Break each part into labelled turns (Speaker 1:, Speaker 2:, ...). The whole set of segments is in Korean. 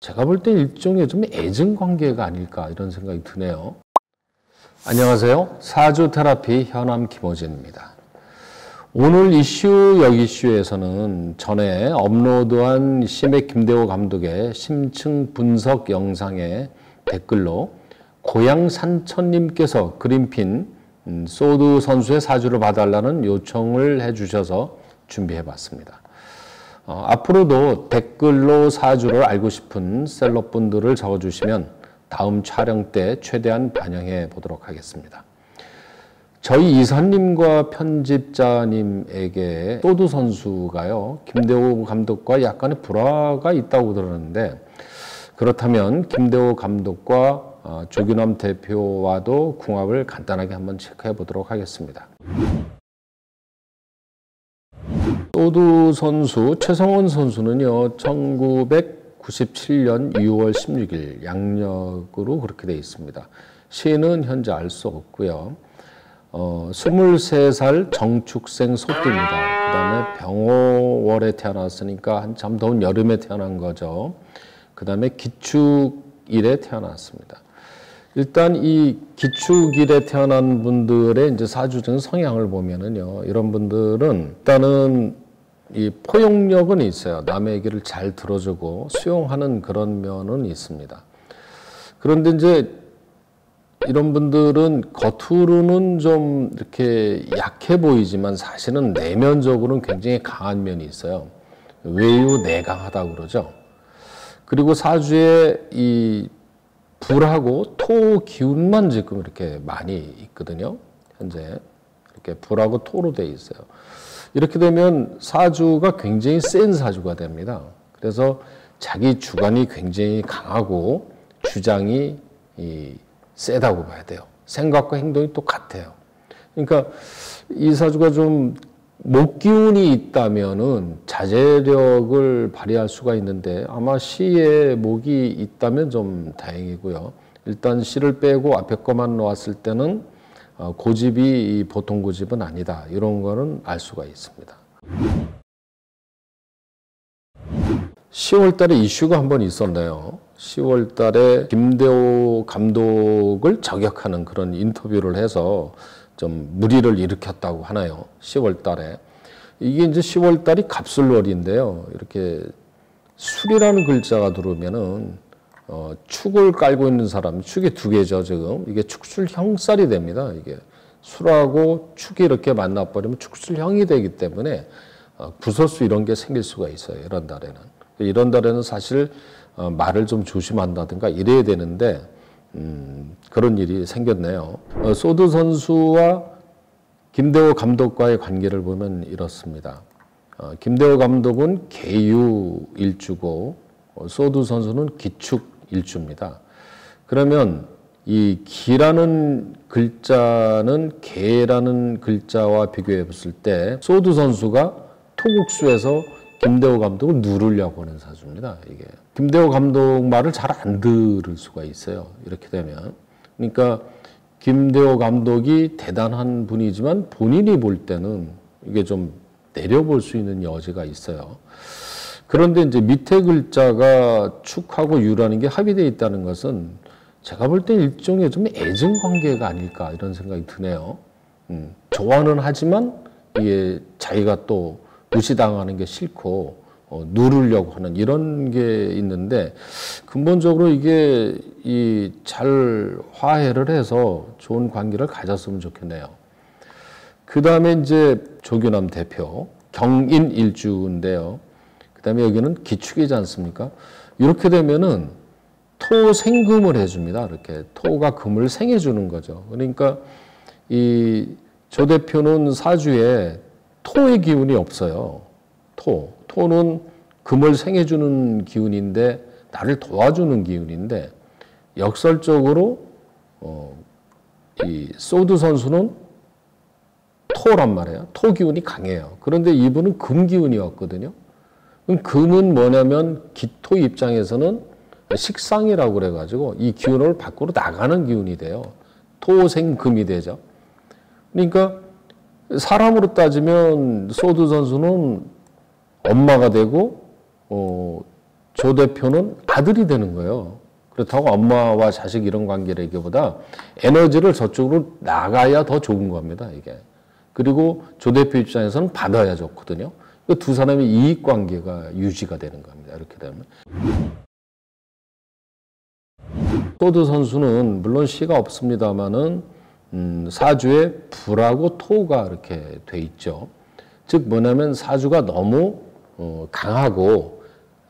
Speaker 1: 제가 볼 때 일종의 좀 애증 관계가 아닐까 이런 생각이 드네요. 안녕하세요. 사주 테라피 현암 김호진입니다. 오늘 이슈 여기슈에서는 전에 업로드한 심해 김대호 감독의 심층 분석 영상에 댓글로 고향 산천님께서 그림핀 소두 선수의 사주를 봐달라는 요청을 해주셔서 준비해봤습니다. 앞으로도 댓글로 사주를 알고 싶은 셀럽분들을 적어주시면 다음 촬영 때 최대한 반영해 보도록 하겠습니다. 저희 이사님과 편집자님에게 소두 선수가요, 김대호 감독과 약간의 불화가 있다고 들었는데, 그렇다면 김대호 감독과 조규남 대표와도 궁합을 간단하게 한번 체크해 보도록 하겠습니다. 소두 선수 최성원 선수는요, 1997년 6월 16일 양력으로 그렇게 되어 있습니다. 시는 현재 알 수 없고요. 23살 정축생 소띠입니다. 그 다음에 병호월에 태어났으니까 한참 더운 여름에 태어난 거죠. 그 다음에 기축일에 태어났습니다. 일단 이 기축일에 태어난 분들의 이제 사주적인 성향을 보면은요, 이런 분들은 일단은 이 포용력은 있어요. 남의 얘기를 잘 들어주고 수용하는 그런 면은 있습니다. 그런데 이제 이런 분들은 겉으로는 좀 이렇게 약해 보이지만 사실은 내면적으로는 굉장히 강한 면이 있어요. 외유내강하다고 그러죠. 그리고 사주에 이 불하고 토 기운만 지금 이렇게 많이 있거든요. 현재 이렇게 불하고 토로 되어 있어요. 이렇게 되면 사주가 굉장히 센 사주가 됩니다. 그래서 자기 주관이 굉장히 강하고 주장이 세다고 봐야 돼요. 생각과 행동이 똑같아요. 그러니까 이 사주가 좀 목기운이 있다면은 자제력을 발휘할 수가 있는데, 아마 시에 목이 있다면 좀 다행이고요. 일단 시를 빼고 앞에 것만 놓았을 때는 고집이 보통 고집은 아니다, 이런 거는 알 수가 있습니다. 10월 달에 이슈가 한번 있었네요. 10월 달에 김대호 감독을 저격하는 그런 인터뷰를 해서 좀 물의를 일으켰다고 하나요. 10월 달에. 이게 이제 10월 달이 갑술월인데요. 이렇게 술이라는 글자가 들어오면은 축을 깔고 있는 사람, 축이 두 개죠, 지금. 이게 축술형살이 됩니다. 이게 술하고 축이 이렇게 만나버리면 축술형이 되기 때문에 구설수 이런 게 생길 수가 있어요, 이런 달에는. 이런 달에는 사실 말을 좀 조심한다든가 이래야 되는데, 그런 일이 생겼네요. 소두 선수와 김대호 감독과의 관계를 보면 이렇습니다. 김대호 감독은 계유일주고 소두 선수는 기축일주입니다. 그러면 이 기라는 글자는 개라는 글자와 비교해 봤을 때 소두 선수가 토국수에서 김대호 감독을 누르려고 하는 사주입니다. 이게 김대호 감독 말을 잘 안 들을 수가 있어요. 이렇게 되면. 그러니까 김대호 감독이 대단한 분이지만 본인이 볼 때는 이게 좀 내려볼 수 있는 여지가 있어요. 그런데 이제 밑에 글자가 축하고 유라는 게 합의되어 있다는 것은 제가 볼 때 일종의 좀 애증 관계가 아닐까 이런 생각이 드네요. 좋아는 하지만 이게 자기가 또 무시당하는 게 싫고 누르려고 하는 이런 게 있는데, 근본적으로 이게 잘 화해를 해서 좋은 관계를 가졌으면 좋겠네요. 그 다음에 이제 조규남 대표 경인일주인데요. 그 다음에 여기는 기축이지 않습니까? 이렇게 되면은 토생금을 해줍니다. 이렇게 토가 금을 생해주는 거죠. 그러니까 조 대표는 사주에 토의 기운이 없어요. 토는 금을 생해주는 기운인데, 나를 도와주는 기운인데, 역설적으로 이 소두 선수는 토란 말이에요. 토 기운이 강해요. 그런데 이분은 금 기운이었거든요. 그럼 금은 뭐냐면 기토 입장에서는 식상이라고 그래가지고 이 기운을 밖으로 나가는 기운이 돼요. 토생금이 되죠. 그러니까 사람으로 따지면 소두 선수는 엄마가 되고 조 대표는 아들이 되는 거예요. 그렇다고 엄마와 자식 이런 관계라기보다 에너지를 저쪽으로 나가야 더 좋은 겁니다, 이게. 그리고 조 대표 입장에서는 받아야 좋거든요. 두 사람의 이익 관계가 유지가 되는 겁니다. 이렇게 되면. 소드 선수는 물론 씨가 없습니다만은 사주에 불하고 토가 이렇게 돼 있죠. 즉 뭐냐면 사주가 너무 강하고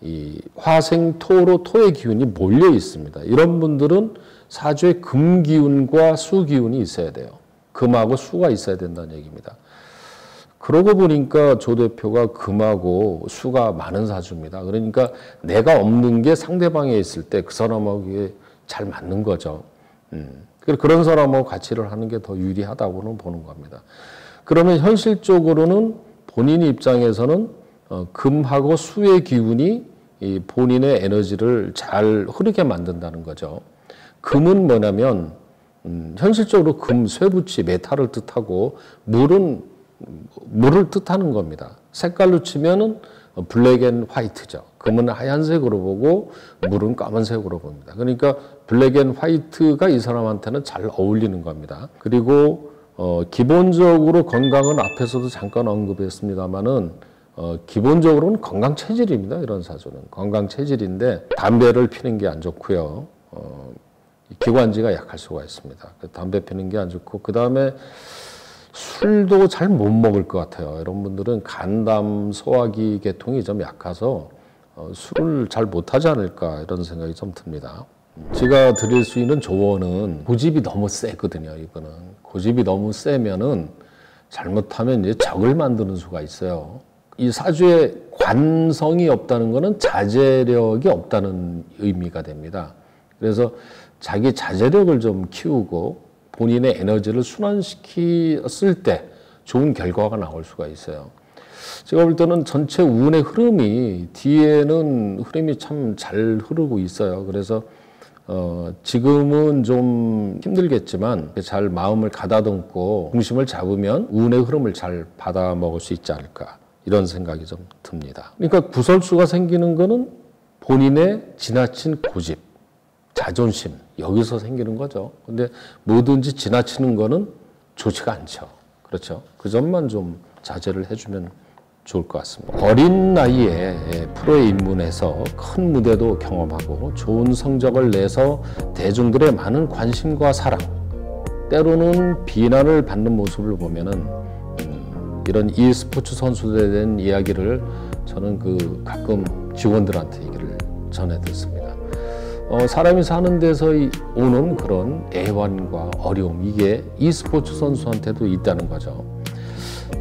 Speaker 1: 이 화생토로 토의 기운이 몰려 있습니다. 이런 분들은 사주에 금 기운과 수 기운이 있어야 돼요. 금하고 수가 있어야 된다는 얘기입니다. 그러고 보니까 조 대표가 금하고 수가 많은 사주입니다. 그러니까 내가 없는 게 상대방에 있을 때 그 사람하고 잘 맞는 거죠. 그런 사람하고 같이를 하는 게 더 유리하다고는 보는 겁니다. 그러면 현실적으로는 본인 입장에서는 금하고 수의 기운이 이 본인의 에너지를 잘 흐르게 만든다는 거죠. 금은 뭐냐면 현실적으로 금, 쇠붙이, 메탈을 뜻하고 물은 물을 뜻하는 겁니다. 색깔로 치면은 블랙 앤 화이트죠. 금은 하얀색으로 보고 물은 까만색으로 봅니다. 그러니까 블랙 앤 화이트가 이 사람한테는 잘 어울리는 겁니다. 그리고 기본적으로 건강은 앞에서도 잠깐 언급했습니다만은 기본적으로는 건강 체질입니다. 이런 사주는 건강 체질인데 담배를 피는 게 안 좋고요. 기관지가 약할 수가 있습니다. 담배 피는 게 안 좋고 그 다음에 술도 잘 못 먹을 것 같아요. 이런 분들은 간담, 소화기 계통이 좀 약해서 술을 잘 못하지 않을까 이런 생각이 좀 듭니다. 제가 드릴 수 있는 조언은 고집이 너무 세거든요. 이거는 고집이 너무 세면은 잘못하면 이제 적을 만드는 수가 있어요. 이 사주에 관성이 없다는 것은 자제력이 없다는 의미가 됩니다. 그래서 자기 자제력을 좀 키우고 본인의 에너지를 순환시켰을 때 좋은 결과가 나올 수가 있어요. 제가 볼 때는 전체 운의 흐름이 뒤에는 흐름이 참 잘 흐르고 있어요. 그래서 지금은 좀 힘들겠지만 잘 마음을 가다듬고 중심을 잡으면 운의 흐름을 잘 받아 먹을 수 있지 않을까 이런 생각이 좀 듭니다. 그러니까 구설수가 생기는 거는 본인의 지나친 고집, 자존심 여기서 생기는 거죠. 근데 뭐든지 지나치는 거는 좋지가 않죠. 그렇죠. 그 점만 좀 자제를 해주면 좋을 것 같습니다. 어린 나이에 프로에 입문해서 큰 무대도 경험하고 좋은 성적을 내서 대중들의 많은 관심과 사랑, 때로는 비난을 받는 모습을 보면은 이런 e스포츠 선수들에 대한 이야기를 저는 가끔 직원들한테 얘기를 전해 듣습니다. 사람이 사는 데서 오는 그런 애환과 어려움, 이게 e스포츠 선수한테도 있다는 거죠.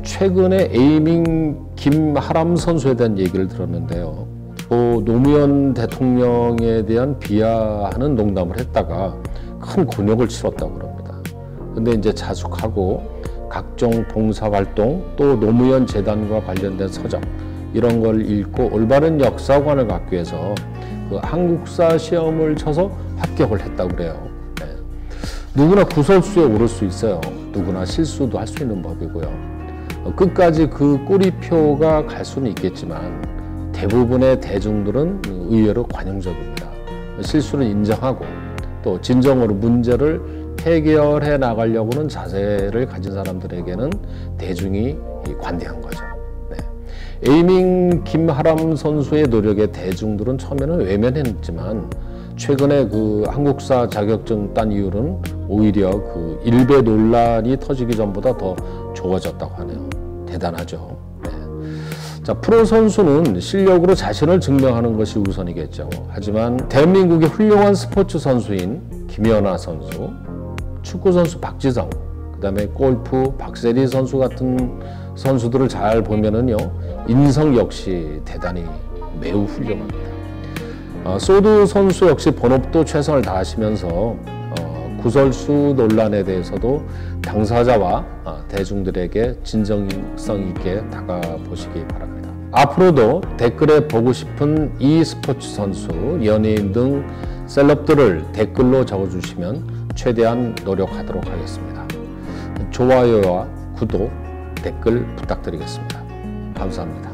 Speaker 1: 최근에 에이밍 김하람 선수에 대한 얘기를 들었는데요. 노무현 대통령에 대한 비하하는 농담을 했다가 큰 곤욕을 치렀다고 그럽니다. 근데 이제 자숙하고 각종 봉사활동 또 노무현 재단과 관련된 서적 이런 걸 읽고 올바른 역사관을 갖기 위해서 한국사 시험을 쳐서 합격을 했다고 그래요. 네. 누구나 구설수에 오를 수 있어요. 누구나 실수도 할 수 있는 법이고요. 끝까지 그 꼬리표가 갈 수는 있겠지만 대부분의 대중들은 의외로 관용적입니다. 실수를 인정하고 또 진정으로 문제를 해결해 나가려고는 자세를 가진 사람들에게는 대중이 관대한 거죠. 에이밍 김하람 선수의 노력에 대중들은 처음에는 외면했지만 최근에 한국사 자격증 딴 이유는 오히려 일베 논란이 터지기 전보다 더 좋아졌다고 하네요. 대단하죠. 네. 자, 프로 선수는 실력으로 자신을 증명하는 것이 우선이겠죠. 하지만 대한민국의 훌륭한 스포츠 선수인 김연아 선수, 축구 선수 박지성, 그다음에 골프 박세리 선수 같은 선수들을 잘 보면은요, 인성 역시 대단히 매우 훌륭합니다. 소드 선수 역시 본업도 최선을 다하시면서 구설수 논란에 대해서도 당사자와 대중들에게 진정성 있게 다가보시기 바랍니다. 앞으로도 댓글에 보고 싶은 e스포츠 선수, 연예인 등 셀럽들을 댓글로 적어주시면 최대한 노력하도록 하겠습니다. 좋아요와 구독, 댓글 부탁드리겠습니다. 감사합니다.